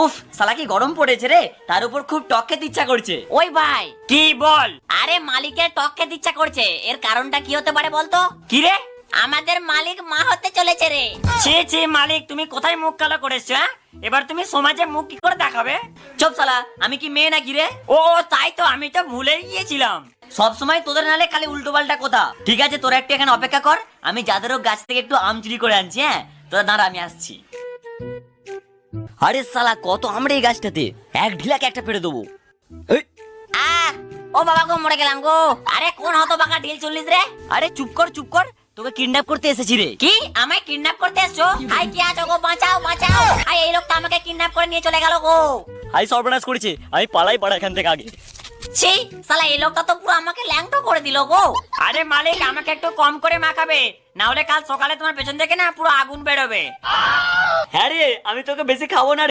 উফ শালা কি গরম পড়েছে রে, তার উপর খুব টক খেতে ইচ্ছা করছে। ওই ভাই, কি বল? আরে মালিকের টক খেতে ইচ্ছা করছে, এর কারণটা কি হতে পারে বলতো? কি রে? আমাদের মালিক মা হতে চলেছে রে। ছি ছি মালিক, তুমি কোথায় মুখ কালো করেছো? হ্যাঁ, এবার তুমি সমাজে মুখ কি করে দেখাবে? চুপ শালা, আমি কি মেয়ে নাকি রে? ও তাই তো, আমি তো ভুলেই গিয়েছিলাম। সব সময় তোদের নালে খালি উল্টো পাল্টা কথা। ঠিক আছে, তোরা একটু এখানে অপেক্ষা কর, আমি যাদেরও গাছ থেকে একটু আম চুরি করে আনছি। হ্যাঁ তোরা দাঁড়া, আমি আসছি। আরে শালা কত আম রে এই গাছটাতে, এক ঢিলাকে একটা পেড়ে দেবো। এই, আহ, ও বাবা গো, মরে গেলাম গো। আরে কোন হতবাকা ঢিল চল্লিশ রে? আরে চুপ কর চুপ কর, তোকে কিডন্যাপ করতে এসেছি রে। কি আমায় কিডন্যাপ করতে এসছো? হাই কি আছো গো, বাঁচাও বাঁচাও। হাই এই লোকটা আমাকে কিডন্যাপ করে নিয়ে চলে গেল গো। হাই সর্বনাশ করেছে, আমি পালাই পাড়া এখান থেকে আগে। ছি, শালা এই লোকটা তো পুরো আমাকে ল্যাংটো করে দিল গো। আরে মালিক, আমাকে একটু কম করে মাখাবে, না হলে কাল সকালে তোমার পেছন থেকে না পুরো আগুন বেরোবে। হ্যাঁ রে, আমি তোকে বেশি খাবো না রে।